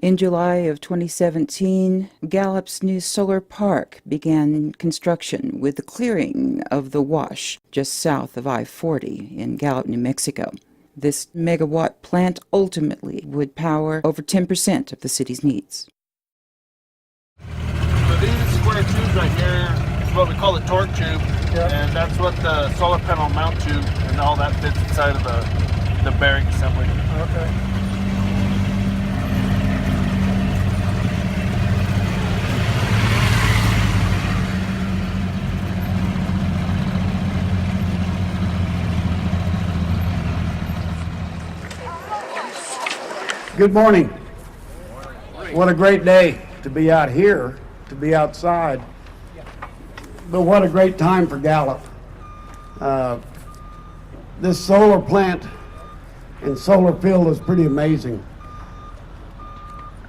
In July of 2017, Gallup's new solar park began construction with the clearing of the wash just south of I-40 in Gallup, New Mexico. This megawatt plant ultimately would power over 10% of the city's needs. So these square tubes right here is what we call the torque tube, and that's what the solar panel mount to, and all that fits inside of the bearing assembly. Okay. Good morning. What a great day to be out here, to be outside. But what a great time for Gallup. This solar plant and solar field is pretty amazing.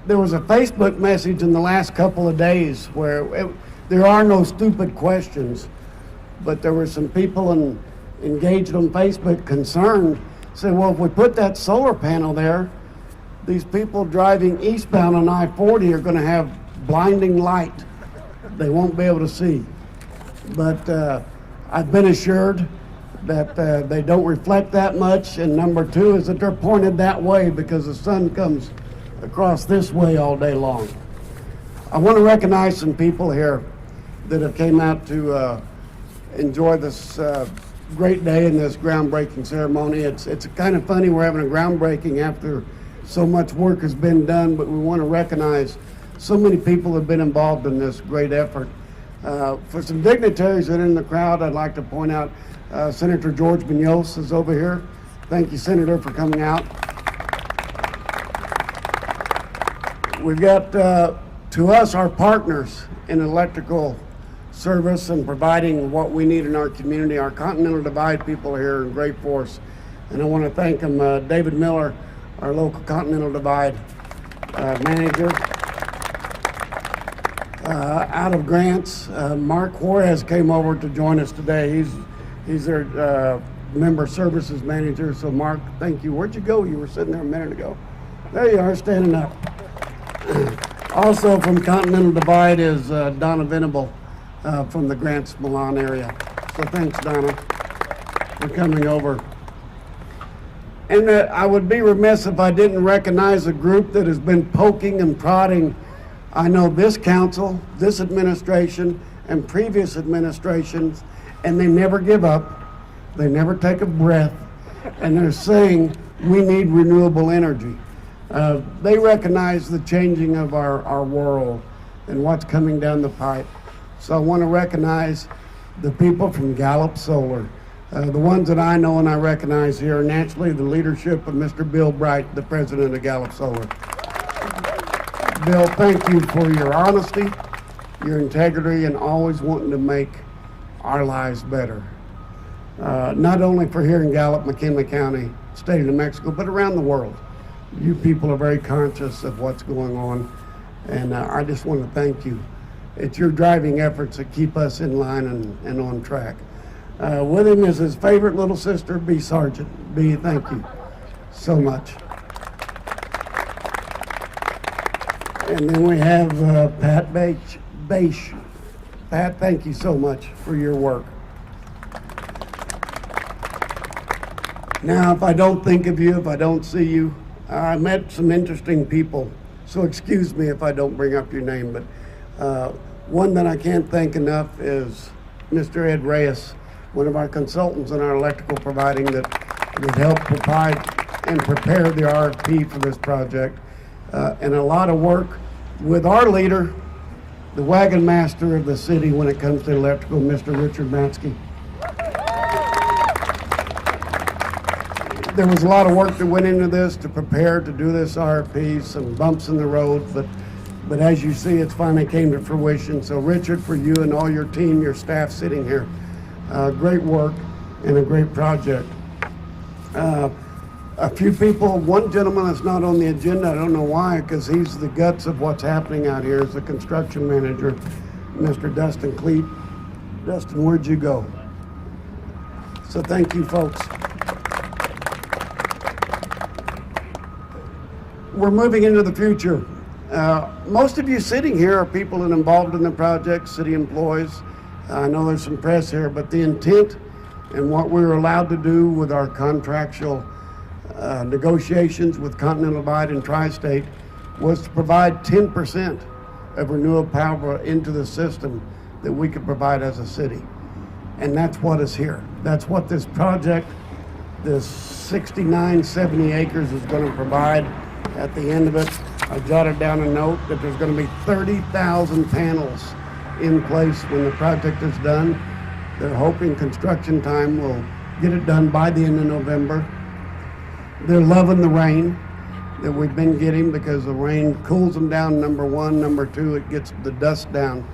There was a Facebook message in the last couple of days where there are no stupid questions, but there were some people engaged on Facebook concerned, said, well, if we put that solar panel there, these people driving eastbound on I-40 are going to have blinding light. They won't be able to see. But I've been assured that they don't reflect that much, and number two is that they're pointed that way because the sun comes across this way all day long. I want to recognize some people here that have came out to enjoy this great day and this groundbreaking ceremony. It's kind of funny we're having a groundbreaking after so much work has been done, but we want to recognize so many people have been involved in this great effort. For some dignitaries that are in the crowd, I'd like to point out Senator George Munoz is over here. Thank you, Senator, for coming out. We've got, to us, our partners in electrical service and providing what we need in our community. Our Continental Divide people are here in great force, and I want to thank them. David Miller, our local Continental Divide manager. Out of grants, Mark Juarez came over to join us today. He's their member services manager. So Mark, thank you. Where'd you go? You were sitting there a minute ago. There you are, standing up. Also from Continental Divide is Donna Venable from the Grants Milan area. So thanks, Donna, for coming over. And I would be remiss if I didn't recognize a group that has been poking and prodding. I know this council, this administration, and previous administrations, and they never give up. They never take a breath, and they're saying we need renewable energy. They recognize the changing of our world and what's coming down the pipe. So I want to recognize the people from Gallup Solar. The ones that I know and I recognize here are naturally the leadership of Mr. Bill Bright, the president of Gallup Solar. Bill, thank you for your honesty, your integrity, and always wanting to make our lives better. Not only for here in Gallup, McKinley County, state of New Mexico, but around the world. You people are very conscious of what's going on, and I just want to thank you. It's your driving efforts that keep us in line and on track. With him is his favorite little sister, B. Sargent. B, thank you so much. And then we have Pat Bache. Pat, thank you so much for your work. Now, if I don't think of you, if I don't see you, I met some interesting people, so excuse me if I don't bring up your name, but one that I can't thank enough is Mr. Ed Reyes, one of our consultants in our electrical providing that helped provide and prepare the RFP for this project. And a lot of work with our leader, the wagon master of the city when it comes to electrical, Mr. Richard Matsky. There was a lot of work that went into this to prepare to do this RFP, some bumps in the road, but as you see, it's finally came to fruition. So Richard, for you and all your team, your staff sitting here, great work and a great project. A few people, one gentleman that's not on the agenda, I don't know why, because he's the guts of what's happening out here, is the construction manager, Mr. Dustin Cleet. Dustin, where'd you go? So thank you, folks. We're moving into the future. Most of you sitting here are people that are involved in the project, city employees. I know there's some press here, but the intent and what we were allowed to do with our contractual negotiations with Continental Divide and Tri-State was to provide 10% of renewable power into the system that we could provide as a city. And that's what is here. That's what this project, this 69, 70 acres is going to provide at the end of it. I jotted down a note that there's going to be 30,000 panels in place when the project is done. They're hoping construction time will get it done by the end of November. They're loving the rain that we've been getting because the rain cools them down, number one. Number two, it gets the dust down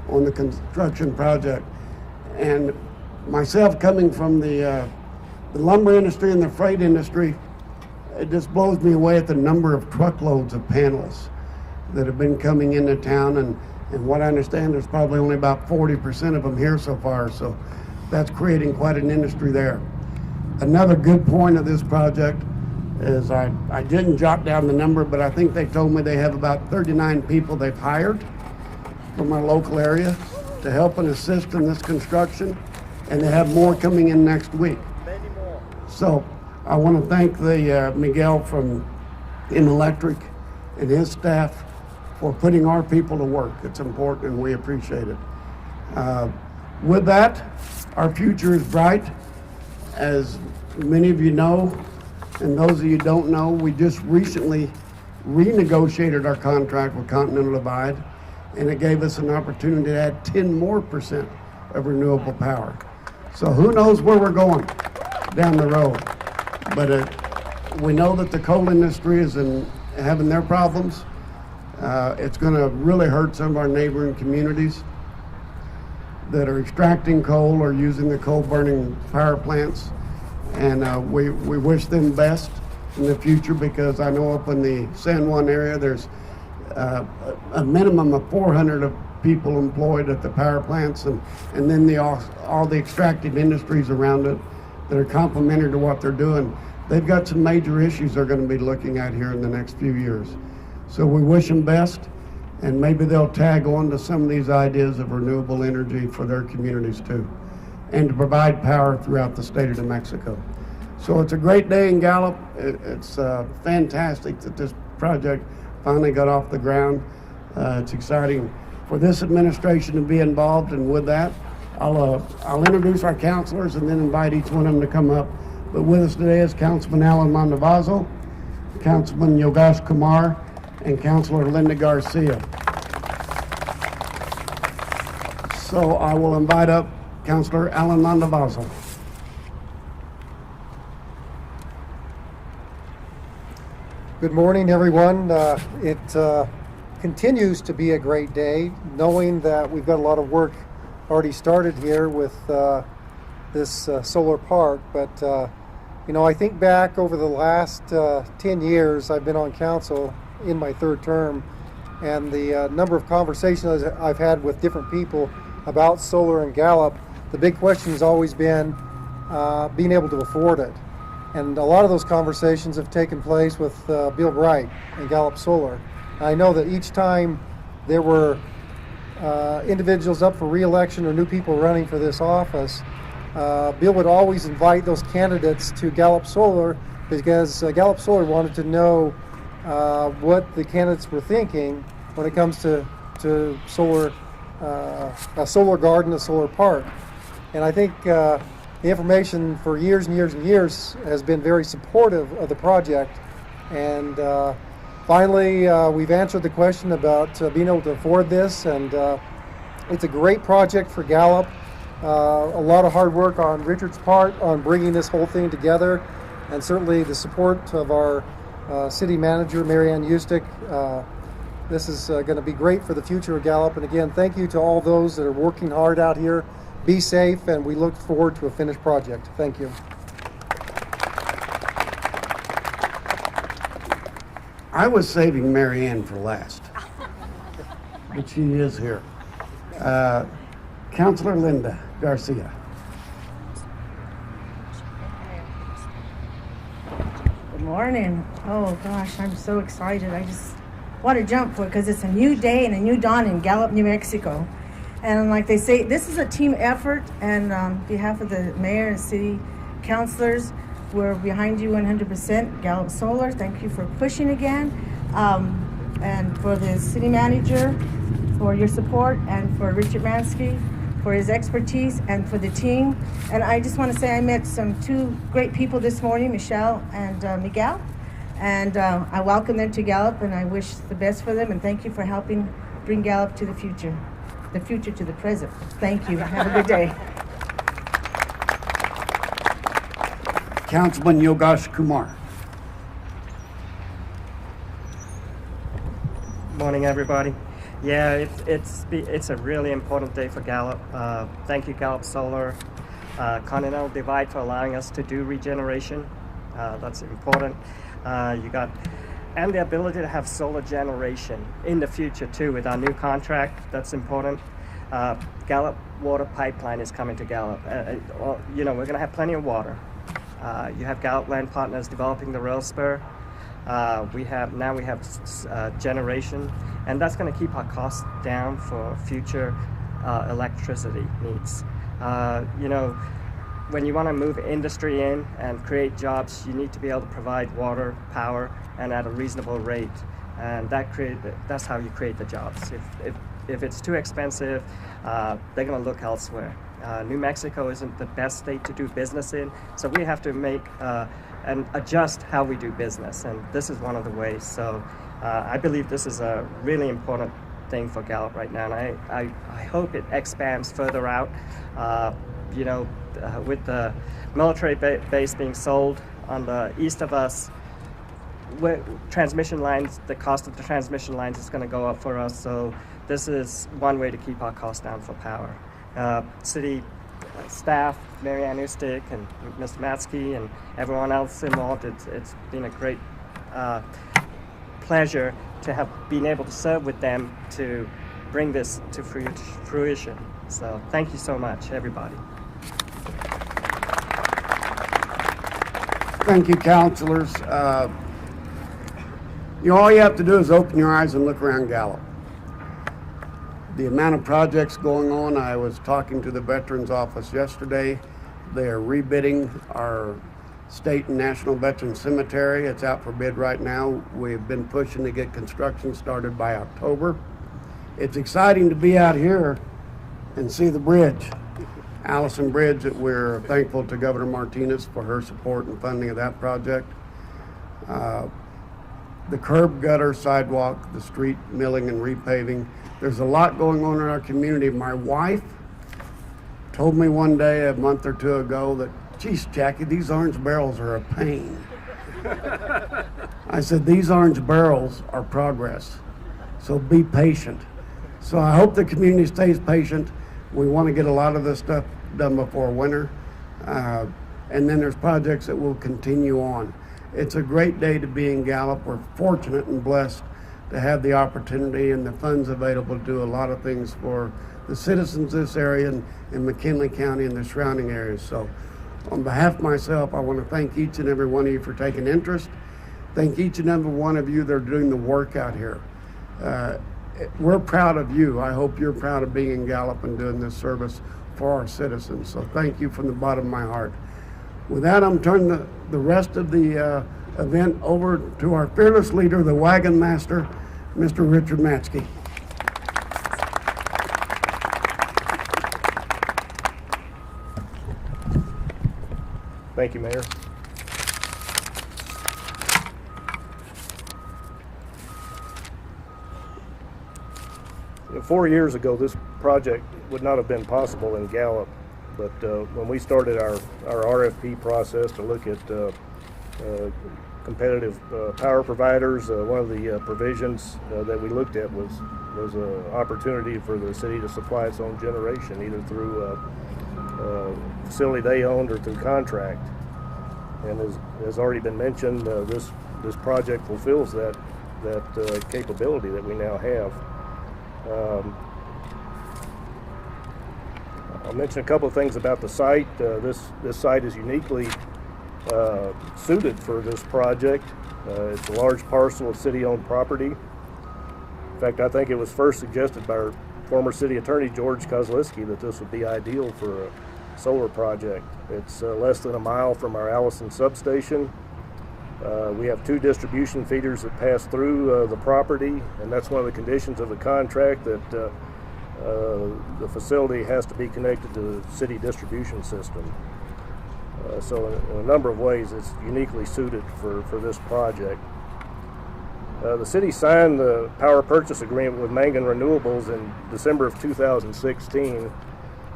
on the construction project. And myself coming from the lumber industry and the freight industry, it just blows me away at the number of truckloads of panels that have been coming into town. And what I understand, there's probably only about 40% of them here so far. So that's creating quite an industry there. Another good point of this project is I didn't jot down the number, but I think they told me they have about 39 people they've hired from our local area to help and assist in this construction. And they have more coming in next week. Many more. So I want to thank the Miguel from In Electric and his staff for putting our people to work. It's important and we appreciate it. With that, our future is bright. As many of you know, and those of you who don't know, we just recently renegotiated our contract with Continental Divide, and it gave us an opportunity to add 10% more of renewable power. So who knows where we're going down the road. But we know that the coal industry is having their problems. It's going to really hurt some of our neighboring communities that are extracting coal or using the coal burning power plants. And we wish them best in the future, because I know up in the San Juan area there's a minimum of 400 people employed at the power plants, and then all the extractive industries around it that are complementary to what they're doing. They've got some major issues they're going to be looking at here in the next few years. So we wish them best, and maybe they'll tag on to some of these ideas of renewable energy for their communities too, and to provide power throughout the state of New Mexico. So it's a great day in Gallup. It's fantastic that this project finally got off the ground. It's exciting for this administration to be involved, and with that, I'll introduce our councilors and then invite each one of them to come up. But with us today is Councilman Alan Mondavazo, Councilman Yogesh Kumar, and Councilor Linda Garcia. So I will invite up Councilor Alan Mondavazo. Good morning, everyone. It continues to be a great day, knowing that we've got a lot of work already started here with this solar park. But I think back over the last 10 years I've been on council in my third term, and the number of conversations I've had with different people about solar in Gallup, the big question has always been being able to afford it. And a lot of those conversations have taken place with Bill Bright and Gallup Solar. And I know that each time there were individuals up for re-election or new people running for this office, Bill would always invite those candidates to Gallup Solar, because Gallup Solar wanted to know what the candidates were thinking when it comes to solar, a solar garden, a solar park. And I think the information for years and years and years has been very supportive of the project. And finally, we've answered the question about being able to afford this, and it's a great project for Gallup. A lot of hard work on Richard's part on bringing this whole thing together, and certainly the support of our city manager, Marianne Eustick. This is going to be great for the future of Gallup. And again, thank you to all those that are working hard out here. Be safe, and we look forward to a finished project. Thank you. I was saving Marianne for last, but she is here. Councilor Linda Garcia. Good morning. Oh gosh, I'm so excited. what a jump for, because it's a new day and a new dawn in Gallup, New Mexico. And like they say, this is a team effort, and on behalf of the mayor and city councilors, we're behind you 100%. Gallup Solar, thank you for pushing again. And for the city manager, for your support, and for Richard Mansky, for his expertise, and for the team. And I just want to say I met two great people this morning, Michelle and Miguel. And I welcome them to Gallup, and I wish the best for them, and thank you for helping bring Gallup to the future to the present. Thank you. Have a good day. Councilman Yogesh Kumar. Morning, everybody. Yeah, it's a really important day for Gallup. Thank you, Gallup Solar, Continental Divide, for allowing us to do regeneration. That's important. And the ability to have solar generation in the future too with our new contract. That's important. Gallup water pipeline is coming to Gallup. We're going to have plenty of water. You have Gallup Land Partners developing the rail spur. We have generation, and that's going to keep our costs down for future electricity needs. When you want to move industry in and create jobs, you need to be able to provide water, power, and at a reasonable rate. And that's how you create the jobs. If it's too expensive, they're going to look elsewhere. New Mexico isn't the best state to do business in, so we have to make and adjust how we do business, and this is one of the ways. So I believe this is a really important thing for Gallup right now, and I hope it expands further out. With the military base being sold on the east of us, transmission lines, the cost of the transmission lines is going to go up for us, so this is one way to keep our costs down for power. City staff, Mary Ann Ustick and Mr. Matsky and everyone else involved, it's been a great pleasure to have been able to serve with them to bring this to fruition. So thank you so much, everybody. Thank you, councilors. All you have to do is open your eyes and look around Gallup. The amount of projects going on, I was talking to the Veterans Office yesterday. They are rebidding our state and national veteran cemetery. It's out for bid right now. We've been pushing to get construction started by October. It's exciting to be out here and see the bridge. Allison Bridge, that we're thankful to Governor Martinez for her support and funding of that project. The curb, gutter, sidewalk, the street milling and repaving. There's a lot going on in our community. My wife told me one day a month or two ago that, geez, Jackie, these orange barrels are a pain. I said, these orange barrels are progress, so be patient. So I hope the community stays patient. We want to get a lot of this stuff done before winter. And then there's projects that will continue on. It's a great day to be in Gallup. We're fortunate and blessed to have the opportunity and the funds available to do a lot of things for the citizens of this area and in McKinley County and the surrounding areas. So on behalf of myself, I want to thank each and every one of you for taking interest. Thank each and every one of you that are doing the work out here. We're proud of you. I hope you're proud of being in Gallup and doing this service for our citizens. So thank you from the bottom of my heart. With that, I'm turning the rest of the event over to our fearless leader, the wagon master, Mr. Richard Matsky. Thank you, Mayor. You know, 4 years ago, this project would not have been possible in Gallup, but when we started our RFP process to look at competitive power providers, one of the provisions that we looked at was an opportunity for the city to supply its own generation, either through a facility they owned or through contract. And as already been mentioned, this project fulfills that capability that we now have. I'll mention a couple of things about the site. This site is uniquely suited for this project. It's a large parcel of city-owned property. In fact, I think it was first suggested by our former city attorney, George Kozlowski, that this would be ideal for a solar project. It's less than a mile from our Allison substation. We have 2 distribution feeders that pass through the property, and that's one of the conditions of the contract, that the facility has to be connected to the city distribution system. So in a number of ways, it's uniquely suited for this project. The city signed the power purchase agreement with Mangan Renewables in December of 2016, and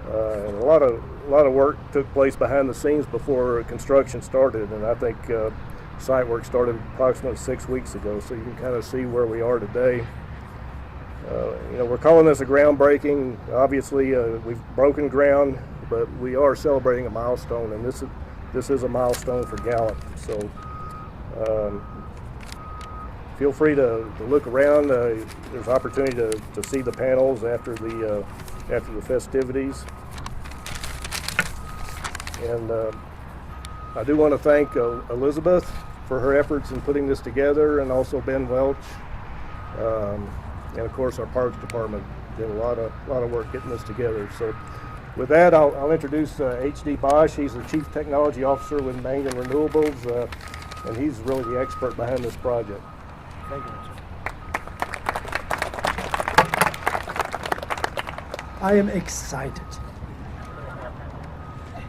a lot of work took place behind the scenes before construction started, and I think site work started approximately 6 weeks ago, so you can kind of see where we are today. We're calling this a groundbreaking. Obviously, we've broken ground, but we are celebrating a milestone, and this is a milestone for Gallup. So feel free to look around. There's opportunity to see the panels after the festivities. And I do want to thank Elizabeth for her efforts in putting this together, and also Ben Welch, and of course our Parks Department did a lot of work getting this together. So with that, I'll introduce H.D. Bosch. He's the Chief Technology Officer with Mangan Renewables, and he's really the expert behind this project. Thank you, Richard. I am excited.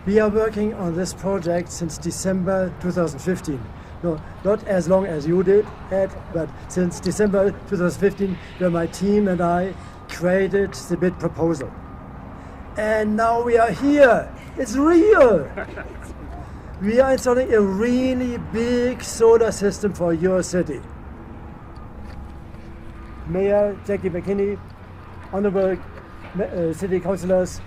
We are working on this project since December 2015. No, not as long as you did, Ed, but since December 2015, where my team and I created the bid proposal. And now we are here. It's real. We are installing a really big solar system for your city. Mayor Jackie McKinney, honorable city councilors,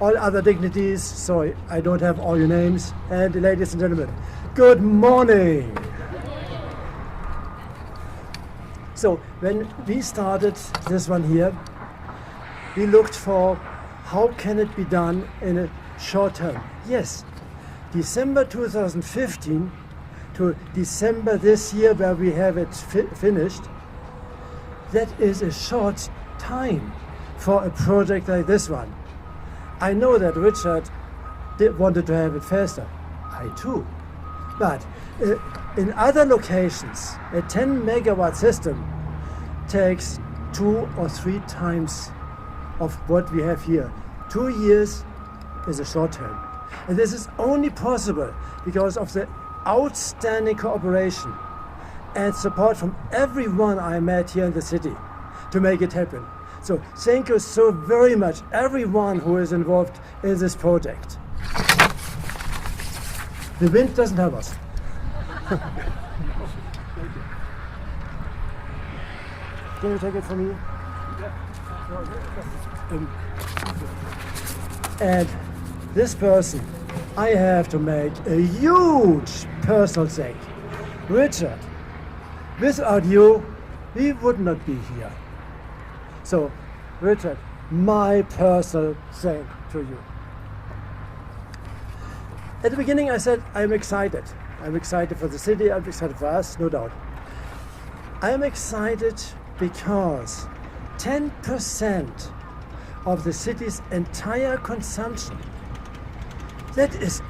all other dignitaries, sorry, I don't have all your names, and ladies and gentlemen, good morning. So when we started this one here, we looked for how can it be done in a short term. Yes, December 2015 to December this year, where we have it finished, that is a short time for a project like this one. I know that Richard wanted to have it faster. I too. But in other locations, a 10 megawatt system takes 2 or 3 times of what we have here. 2 years is a short term. And this is only possible because of the outstanding cooperation and support from everyone I met here in the city to make it happen. So thank you so very much, everyone who is involved in this project. The wind doesn't help us. Can you take it from me? And this person, I have to make a huge personal thank. Richard, without you, we would not be here. So, Richard, my personal thank to you. At the beginning I said I'm excited. I'm excited for the city, I'm excited for us, no doubt. I'm excited because 10% of the city's entire consumption, that is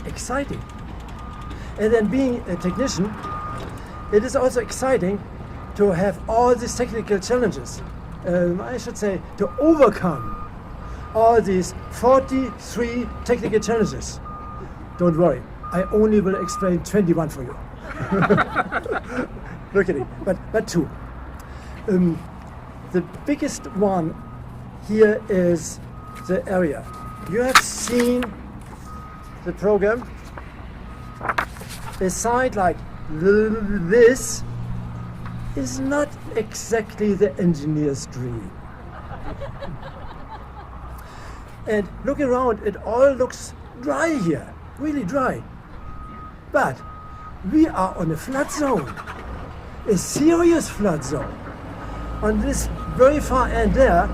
exciting. And then being a technician, it is also exciting to have all these technical challenges. I should say to overcome all these 43 technical challenges. Don't worry, I only will explain 21 for you. Look at it, but 2. The biggest one here is the area. You have seen the program. A site like this is not exactly the engineer's dream. And look around, it all looks dry here, really dry. But we are on a flood zone, a serious flood zone. On this very far end there,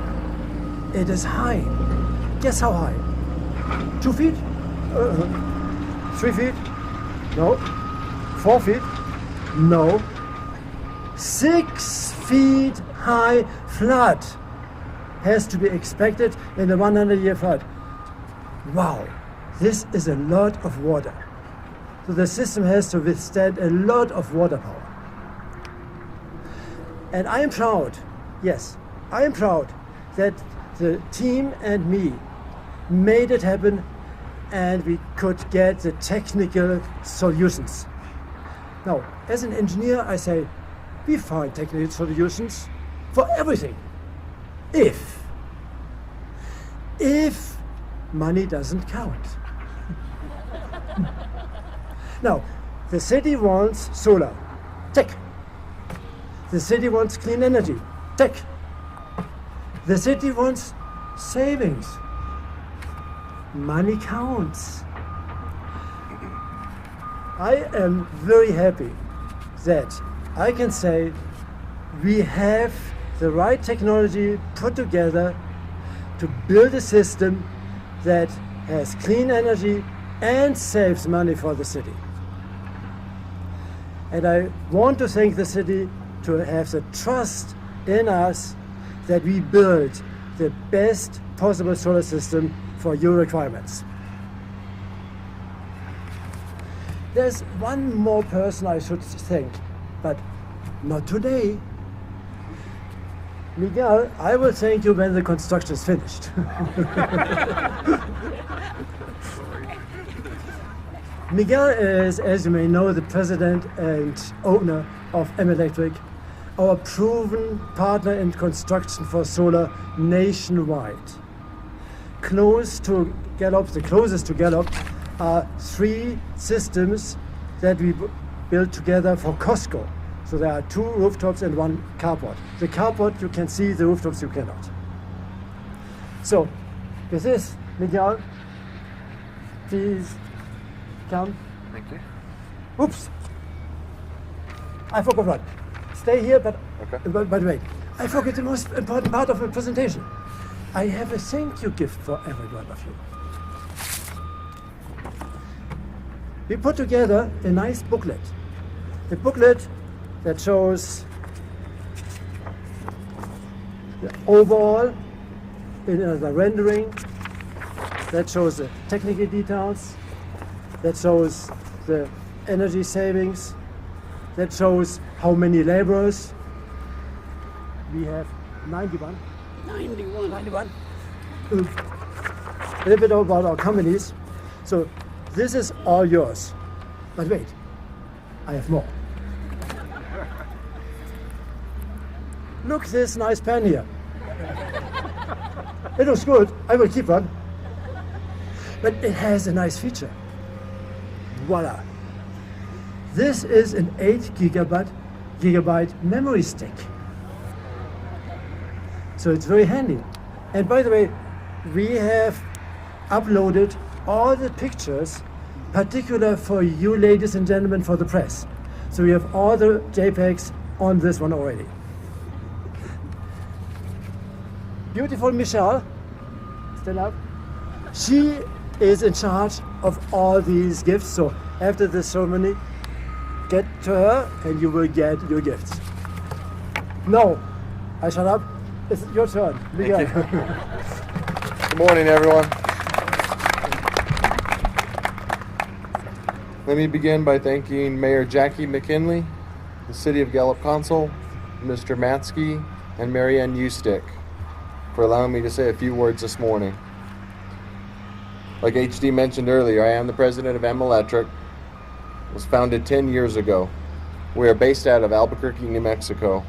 it is high. Guess how high? 2 feet? 3 feet? No. 4 feet? No. 6 feet high flood has to be expected in a 100-year flood. Wow, this is a lot of water. So the system has to withstand a lot of water power. And I am proud, yes, I am proud that the team and me made it happen and we could get the technical solutions. Now, as an engineer, I say, we find technical solutions for everything. If money doesn't count. Now, the city wants solar. Tick. The city wants clean energy. Tick. The city wants savings. Money counts. I am very happy that I can say we have the right technology put together to build a system that has clean energy and saves money for the city. And I want to thank the city to have the trust in us that we build the best possible solar system for your requirements. There's one more person I should thank, but not today. Miguel, I will thank you when the construction is finished. Miguel is, as you may know, the president and owner of M-Electric, our proven partner in construction for solar nationwide. Close to Gallup, the closest to Gallup, are 3 systems that we built together for Costco. So there are 2 rooftops and 1 carport. The carport you can see, the rooftops you cannot. So, with this, Miguel, please come. Thank you. Oops! I forgot one. Stay here, but Okay. by the way, I forgot the most important part of the presentation. I have a thank you gift for every one of you. We put together a nice booklet. A booklet that shows the overall in the rendering, that shows the technical details, that shows the energy savings, that shows how many laborers. We have 91. 91. A little bit about our companies. So this is all yours. But wait, I have more. Look, this nice pen here. It looks good. I will keep one. But it has a nice feature. Voila. This is an 8 gigabyte memory stick. So it's very handy. And by the way, we have uploaded all the pictures, particular for you ladies and gentlemen for the press. So we have all the JPEGs on this one already. Beautiful Michelle, stand up. She is in charge of all these gifts. So after the ceremony, get to her and you will get your gifts. No, I shut up. It's your turn. Miguel. Good morning, everyone. Let me begin by thanking Mayor Jackie McKinley, the City of Gallup Council, Mr. Matsky, and Marianne Eustick for allowing me to say a few words this morning. Like HD mentioned earlier, I am the president of M-Electric. It was founded 10 years ago. We are based out of Albuquerque, New Mexico.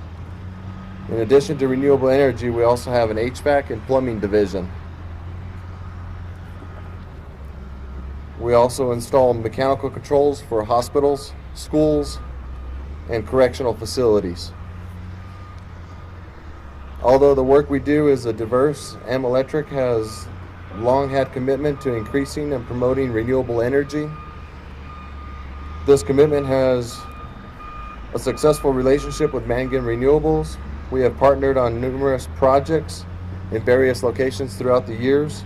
In addition to renewable energy, we also have an HVAC and plumbing division. We also install mechanical controls for hospitals, schools, and correctional facilities. Although the work we do is diverse, M-Electric has long had commitment to increasing and promoting renewable energy. This commitment has a successful relationship with Mangan Renewables. We have partnered on numerous projects in various locations throughout the years.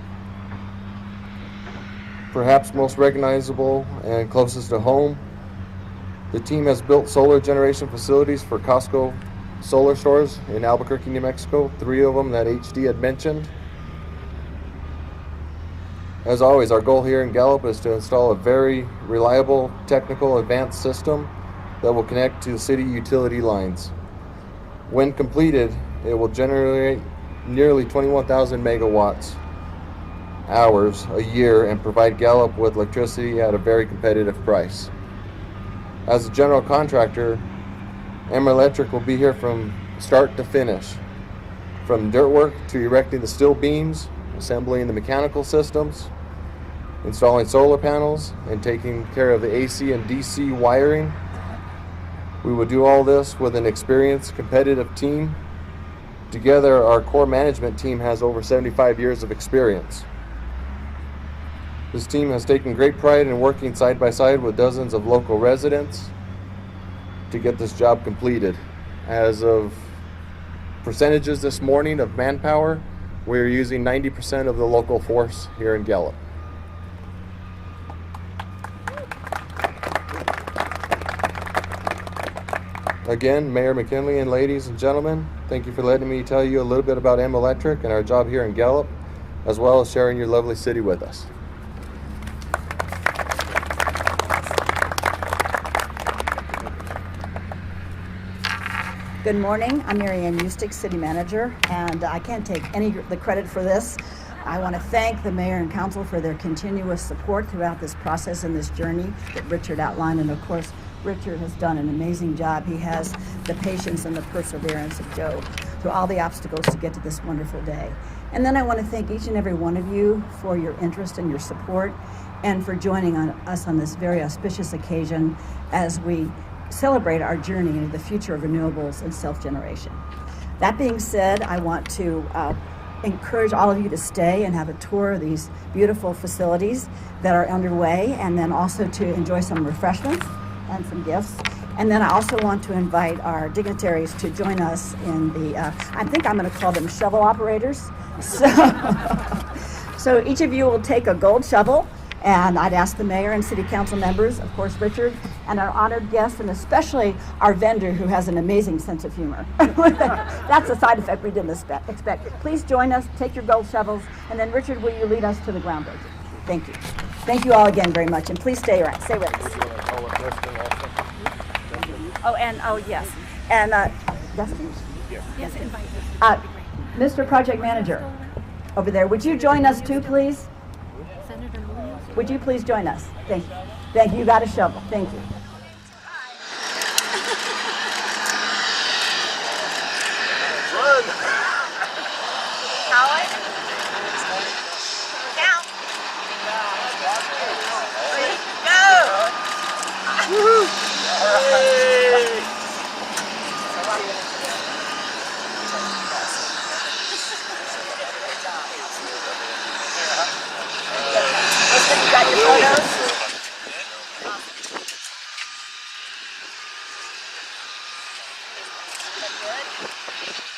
Perhaps most recognizable and closest to home The team has built solar generation facilities for Costco solar stores in Albuquerque, New Mexico, 3 of them that HD had mentioned. As always, our goal here in Gallup is to install a very reliable, technical, advanced system that will connect to the city utility lines. When completed, it will generate nearly 21,000 megawatts hours a year and provide Gallup with electricity at a very competitive price. As a general contractor, Emmer Electric will be here from start to finish, from dirt work to erecting the steel beams, assembling the mechanical systems, installing solar panels, and taking care of the AC and DC wiring. We will do all this with an experienced, competitive team. Together, our core management team has over 75 years of experience. This team has taken great pride in working side by side with dozens of local residents to get this job completed. As of percentages this morning of manpower, we're using 90% of the local force here in Gallup. Again, Mayor McKinley and ladies and gentlemen, thank you for letting me tell you a little bit about M Electric and our job here in Gallup, as well as sharing your lovely city with us. Good morning. I'm Mary Ann Eustick, City Manager, and I can't take any of the credit for this. I want to thank the Mayor and Council for their continuous support throughout this process and this journey that Richard outlined, and of course, Richard has done an amazing job. He has the patience and the perseverance of Joe through all the obstacles to get to this wonderful day. And then I want to thank each and every one of you for your interest and your support and for joining us on this very auspicious occasion as we celebrate our journey into the future of renewables and self-generation. That being said, I want to encourage all of you to stay and have a tour of these beautiful facilities that are underway, and then also to enjoy some refreshments and some gifts. And then I also want to invite our dignitaries to join us in the, I think I'm going to call them shovel operators. So each of you will take a gold shovel, and I'd ask the mayor and city council members, of course Richard, and our honored guests, and especially our vendor who has an amazing sense of humor. That's a side effect we didn't expect. Please join us, take your gold shovels, and then Richard, will you lead us to the groundbreaking? Thank you. Thank you all again very much, and please stay around. Stay with us. Yes. And Dustin? Yes, invite Mr. Project Manager, over there, would you join us too, please? Senator Munoz. Would you please join us? Thank you. Thank you. You got a shovel. Thank you. Run! Howard? Down. 3, go! Woohoo! You got your photos? Good.